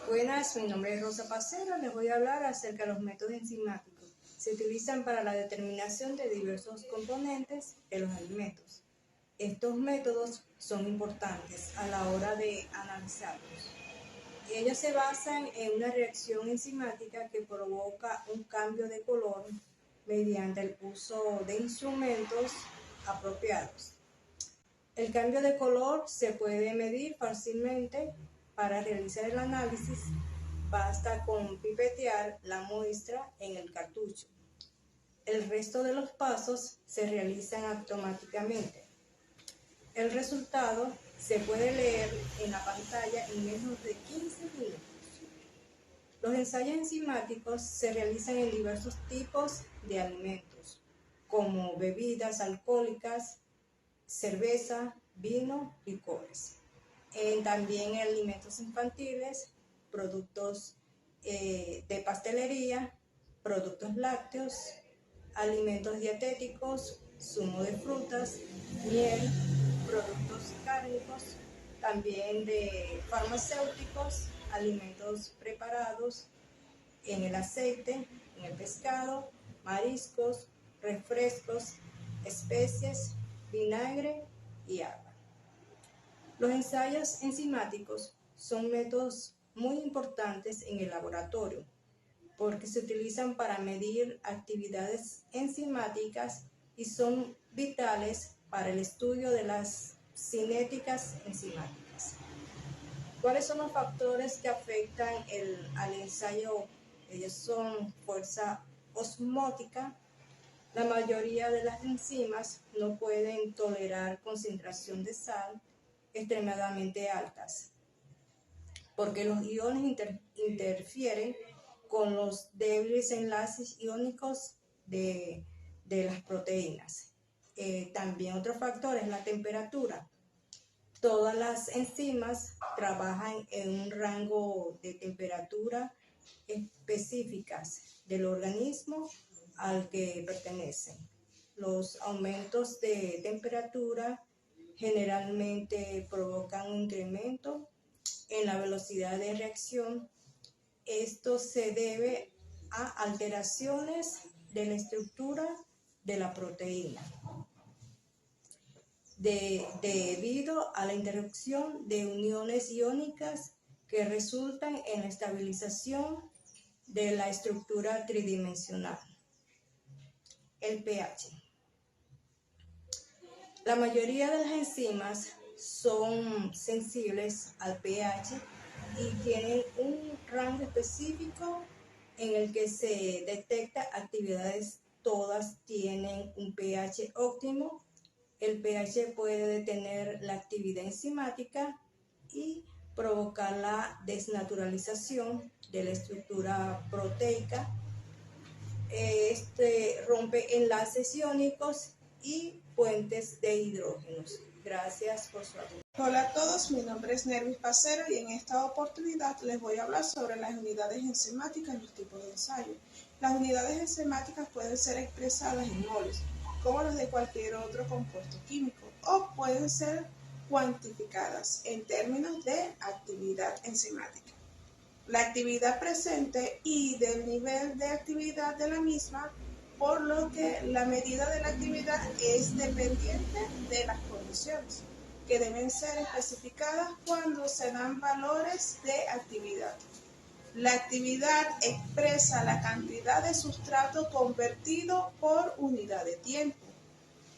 Buenas, mi nombre es Rosa Pacero. Les voy a hablar acerca de los métodos enzimáticos. Se utilizan para la determinación de diversos componentes de los alimentos. Estos métodos son importantes a la hora de analizarlos. Ellos se basan en una reacción enzimática que provoca un cambio de color mediante el uso de instrumentos apropiados. El cambio de color se puede medir fácilmente. Para realizar el análisis, basta con pipetear la muestra en el cartucho. El resto de los pasos se realizan automáticamente. El resultado se puede leer en la pantalla en menos de 15 minutos. Los ensayos enzimáticos se realizan en diversos tipos de alimentos, como bebidas alcohólicas, cerveza, vino, licores. También en alimentos infantiles, productos de pastelería, productos lácteos, alimentos dietéticos, zumo de frutas, miel, productos cárnicos, también de farmacéuticos, alimentos preparados en el aceite, en el pescado, mariscos, refrescos, especies, vinagre y agua. Los ensayos enzimáticos son métodos muy importantes en el laboratorio porque se utilizan para medir actividades enzimáticas y son vitales para el estudio de las cinéticas enzimáticas. ¿Cuáles son los factores que afectan al ensayo? Ellos son fuerza osmótica. La mayoría de las enzimas no pueden tolerar concentración de sal extremadamente altas, porque los iones interfieren con los débiles enlaces iónicos de las proteínas. También otro factor es la temperatura. Todas las enzimas trabajan en un rango de temperatura específicas del organismo al que pertenecen. Los aumentos de temperatura generalmente provocan un incremento en la velocidad de reacción. Esto se debe a alteraciones de la estructura de la proteína, debido a la interrupción de uniones iónicas que resultan en la estabilización de la estructura tridimensional. El pH. La mayoría de las enzimas son sensibles al pH y tienen un rango específico en el que se detecta actividades. Todas tienen un pH óptimo. El pH puede detener la actividad enzimática y provocar la desnaturalización de la estructura proteica. Rompe enlaces iónicos y puentes de hidrógenos. Gracias por su atención. Hola a todos, mi nombre es Nervis Pacero y en esta oportunidad les voy a hablar sobre las unidades enzimáticas y los tipos de ensayo. Las unidades enzimáticas pueden ser expresadas en moles, como las de cualquier otro compuesto químico, o pueden ser cuantificadas en términos de actividad enzimática. La actividad presente y del nivel de actividad de la misma, por lo que la medida de la actividad es dependiente de las condiciones, que deben ser especificadas cuando se dan valores de actividad. La actividad expresa la cantidad de sustrato convertido por unidad de tiempo,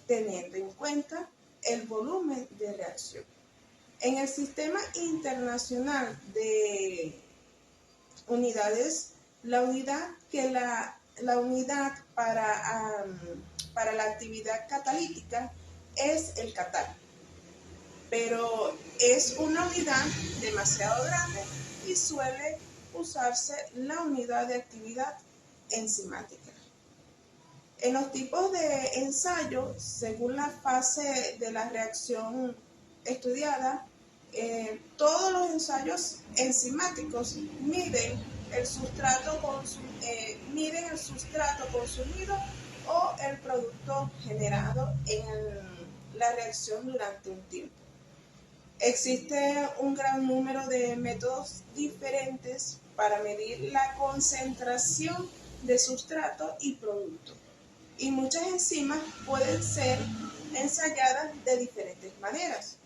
teniendo en cuenta el volumen de reacción. En el Sistema Internacional de Unidades, la unidad para la actividad catalítica es el catal, pero es una unidad demasiado grande y suele usarse la unidad de actividad enzimática. En los tipos de ensayo, según la fase de la reacción estudiada, todos los ensayos enzimáticos miden el sustrato consumido o el producto generado en la reacción durante un tiempo. Existe un gran número de métodos diferentes para medir la concentración de sustrato y producto, y muchas enzimas pueden ser ensayadas de diferentes maneras.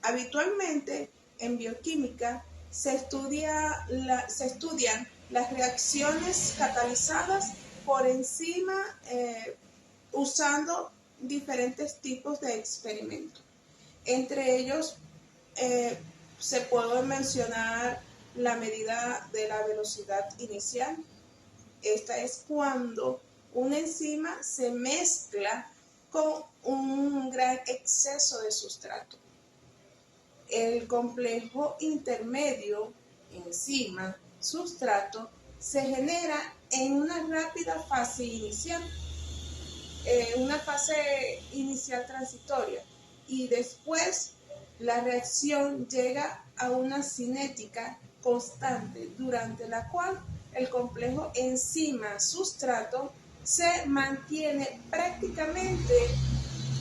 Habitualmente, en bioquímica se estudian las reacciones catalizadas por enzima usando diferentes tipos de experimentos. Entre ellos se puede mencionar la medida de la velocidad inicial. Esta es cuando una enzima se mezcla con un gran exceso de sustrato. El complejo intermedio, enzima, sustrato, se genera en una rápida fase inicial, una fase inicial transitoria, y después la reacción llega a una cinética constante, durante la cual el complejo enzima-sustrato se mantiene prácticamente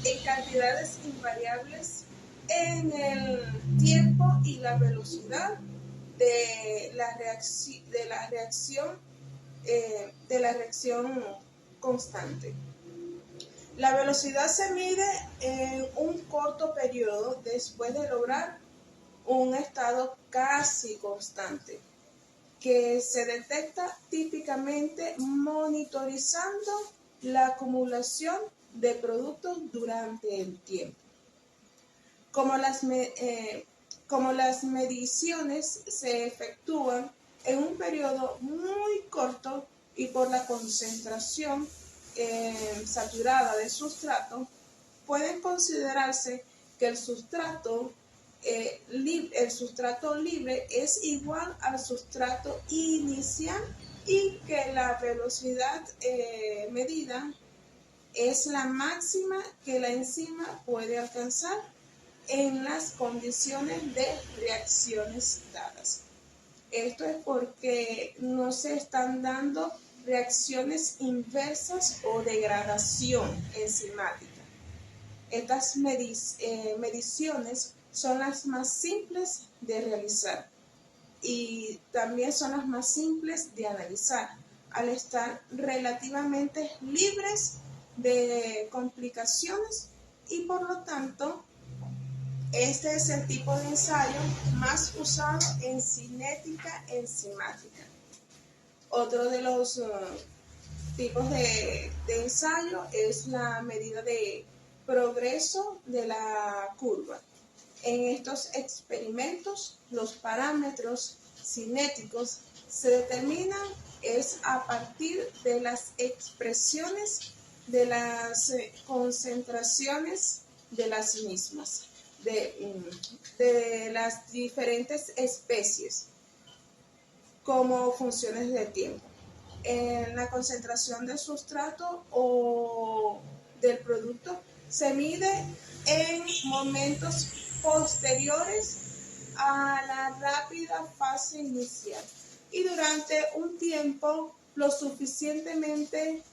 en cantidades invariables en el tiempo y la velocidad de la reacción constante. La velocidad se mide en un corto periodo después de lograr un estado casi constante, que se detecta típicamente monitorizando la acumulación de productos durante el tiempo. Como las mediciones se efectúan en un periodo muy corto y por la concentración saturada de sustrato, pueden considerarse que el sustrato libre es igual al sustrato inicial y que la velocidad medida es la máxima que la enzima puede alcanzar en las condiciones de reacciones dadas. Esto es porque no se están dando reacciones inversas o degradación enzimática. Estas mediciones son las más simples de realizar y también son las más simples de analizar, al estar relativamente libres de complicaciones, y por lo tanto este es el tipo de ensayo más usado en cinética enzimática. Otro de los tipos de ensayo es la medida de progreso de la curva. En estos experimentos, los parámetros cinéticos se determinan a partir de las expresiones de las concentraciones de las mismas, de las diferentes especies, como funciones de tiempo. En la concentración del sustrato o del producto se mide en momentos posteriores a la rápida fase inicial y durante un tiempo lo suficientemente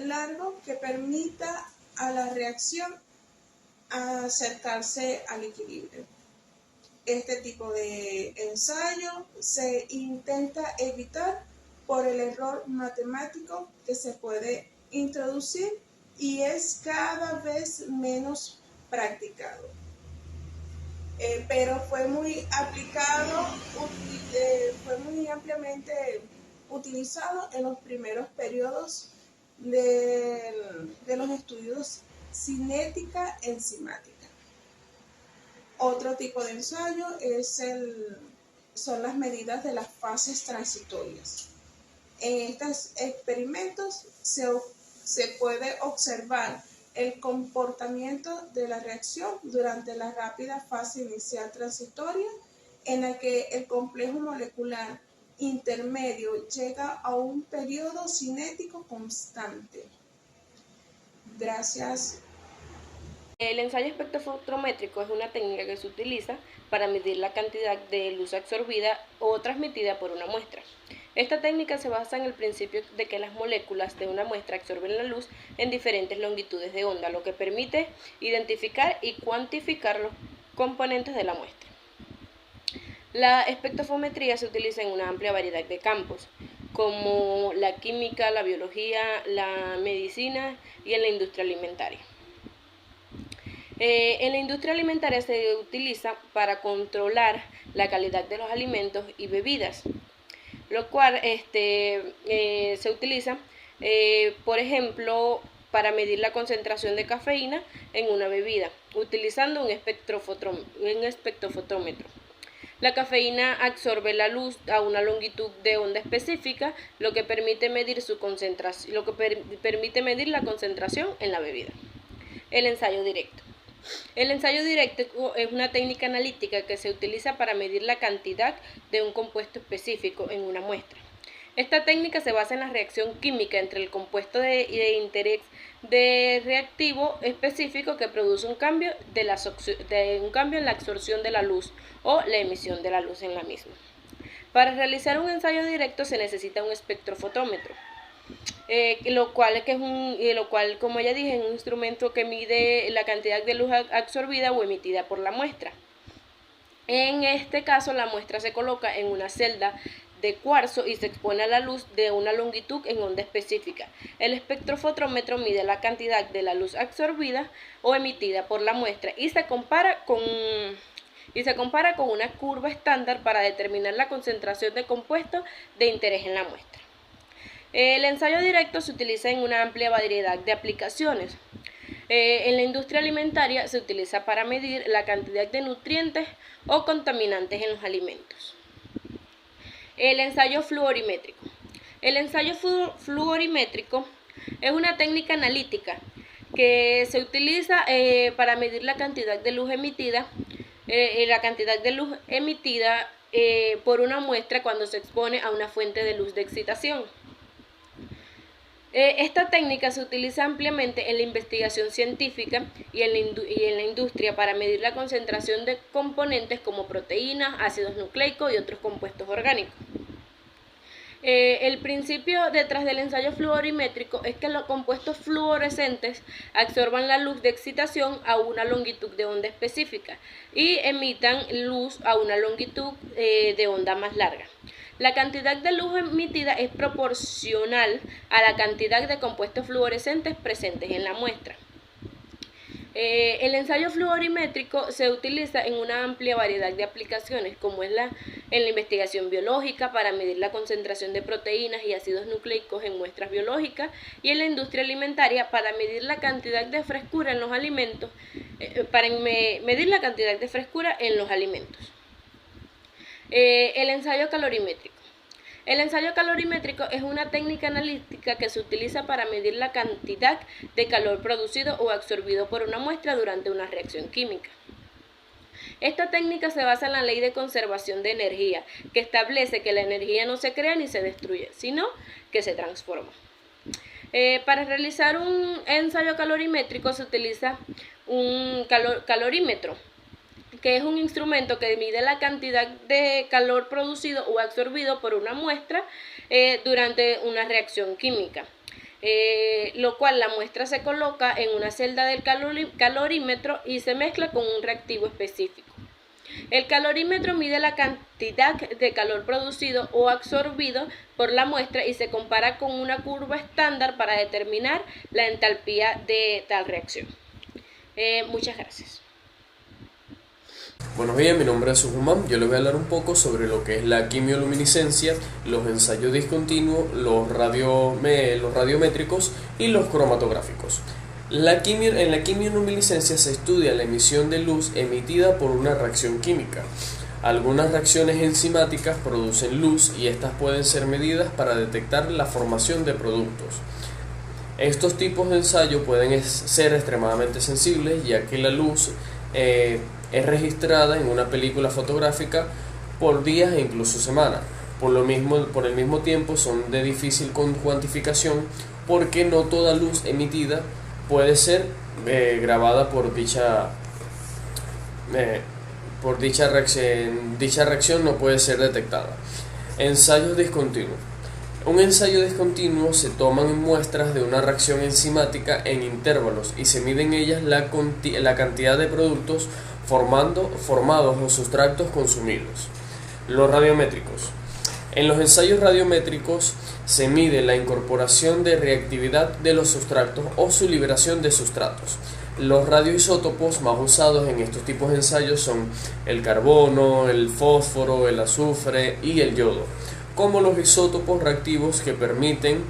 largo que permita a la reacción acercarse al equilibrio. Este tipo de ensayo se intenta evitar por el error matemático que se puede introducir y es cada vez menos practicado. Pero fue muy aplicado, fue muy ampliamente utilizado en los primeros periodos de los estudios cinética enzimática. Otro tipo de ensayo son las medidas de las fases transitorias. En estos experimentos se puede observar el comportamiento de la reacción durante la rápida fase inicial transitoria, en la que el complejo molecular intermedio llega a un periodo cinético constante. Gracias. El ensayo espectrofotométrico es una técnica que se utiliza para medir la cantidad de luz absorbida o transmitida por una muestra. Esta técnica se basa en el principio de que las moléculas de una muestra absorben la luz en diferentes longitudes de onda, lo que permite identificar y cuantificar los componentes de la muestra. La espectrofometría se utiliza en una amplia variedad de campos, como la química, la biología, la medicina y en la industria alimentaria. En la industria alimentaria se utiliza para controlar la calidad de los alimentos y bebidas, lo cual se utiliza, por ejemplo, para medir la concentración de cafeína en una bebida, utilizando un espectrofotómetro. La cafeína absorbe la luz a una longitud de onda específica, lo que permite medir su concentración, permite medir la concentración en la bebida. El ensayo directo. El ensayo directo es una técnica analítica que se utiliza para medir la cantidad de un compuesto específico en una muestra. Esta técnica se basa en la reacción química entre el compuesto de interés de reactivo específico que produce un cambio en la absorción de la luz o la emisión de la luz en la misma. Para realizar un ensayo directo se necesita un espectrofotómetro, lo cual, como ya dije, es un instrumento que mide la cantidad de luz absorbida o emitida por la muestra. En este caso, la muestra se coloca en una celda de cuarzo y se expone a la luz de una longitud en onda específica. El espectrofotómetro mide la cantidad de la luz absorbida o emitida por la muestra y se compara con una curva estándar para determinar la concentración de compuestos de interés en la muestra. El ensayo directo se utiliza en una amplia variedad de aplicaciones. En la industria alimentaria se utiliza para medir la cantidad de nutrientes o contaminantes en los alimentos. El ensayo fluorimétrico. El ensayo fluorimétrico es una técnica analítica que se utiliza para medir la cantidad de luz emitida, por una muestra cuando se expone a una fuente de luz de excitación. Esta técnica se utiliza ampliamente en la investigación científica y en la industria para medir la concentración de componentes como proteínas, ácidos nucleicos y otros compuestos orgánicos. El principio detrás del ensayo fluorimétrico es que los compuestos fluorescentes absorban la luz de excitación a una longitud de onda específica y emitan luz a una longitud de onda más larga. La cantidad de luz emitida es proporcional a la cantidad de compuestos fluorescentes presentes en la muestra. El ensayo fluorimétrico se utiliza en una amplia variedad de aplicaciones, como es en la investigación biológica para medir la concentración de proteínas y ácidos nucleicos en muestras biológicas, y en la industria alimentaria para medir la cantidad de frescura en los alimentos, El ensayo calorimétrico. El ensayo calorimétrico es una técnica analítica que se utiliza para medir la cantidad de calor producido o absorbido por una muestra durante una reacción química. Esta técnica se basa en la ley de conservación de energía, que establece que la energía no se crea ni se destruye, sino que se transforma. Para realizar un ensayo calorimétrico se utiliza un calorímetro, que es un instrumento que mide la cantidad de calor producido o absorbido por una muestra durante una reacción química, lo cual la muestra se coloca en una celda del calorímetro y se mezcla con un reactivo específico. El calorímetro mide la cantidad de calor producido o absorbido por la muestra y se compara con una curva estándar para determinar la entalpía de tal reacción. Muchas gracias. Buenos días, mi nombre es Suhumán. Yo les voy a hablar un poco sobre lo que es la quimioluminiscencia, los ensayos discontinuos, los radiométricos y los cromatográficos. En la quimioluminiscencia se estudia la emisión de luz emitida por una reacción química. Algunas reacciones enzimáticas producen luz y estas pueden ser medidas para detectar la formación de productos. Estos tipos de ensayo pueden ser extremadamente sensibles, ya que la luz es registrada en una película fotográfica por días e incluso semanas. Por el mismo tiempo son de difícil cuantificación, porque no toda luz emitida puede ser grabada por dicha reacción no puede ser detectada. Ensayos discontinuos. Un ensayo discontinuo se toman muestras de una reacción enzimática en intervalos y se mide en ellas la cantidad de productos formados o sustratos consumidos. Los radiométricos. En los ensayos radiométricos se mide la incorporación de reactividad de los sustratos o su liberación de sustratos. Los radioisótopos más usados en estos tipos de ensayos son el carbono, el fósforo, el azufre y el yodo, como los isótopos reactivos que permiten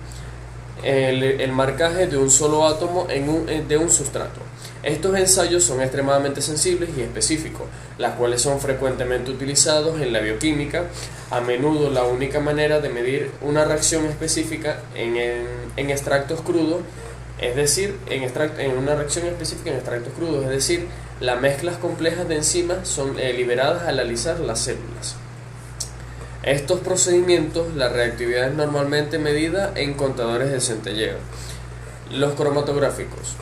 el marcaje de un solo átomo de un sustrato. Estos ensayos son extremadamente sensibles y específicos, las cuales son frecuentemente utilizados en la bioquímica, a menudo la única manera de medir una reacción específica en extractos crudos, es decir, en una reacción específica en extractos crudos, es decir, las mezclas complejas de enzimas son liberadas al alisar las células. Estos procedimientos, la reactividad es normalmente medida en contadores de centelleo. Los cromatográficos.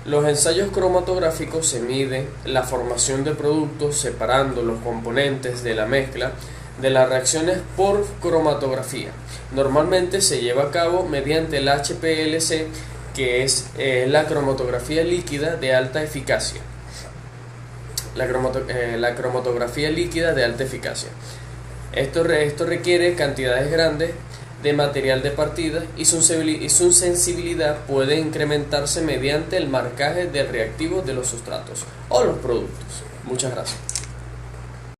Los ensayos cromatográficos se mide la formación de productos separando los componentes de la mezcla de las reacciones por cromatografía. Normalmente se lleva a cabo mediante el HPLC, que es la cromatografía líquida de alta eficacia. La cromatografía líquida de alta eficacia. Esto requiere cantidades grandes de material de partida y su sensibilidad puede incrementarse mediante el marcaje del reactivo de los sustratos o los productos. Muchas gracias.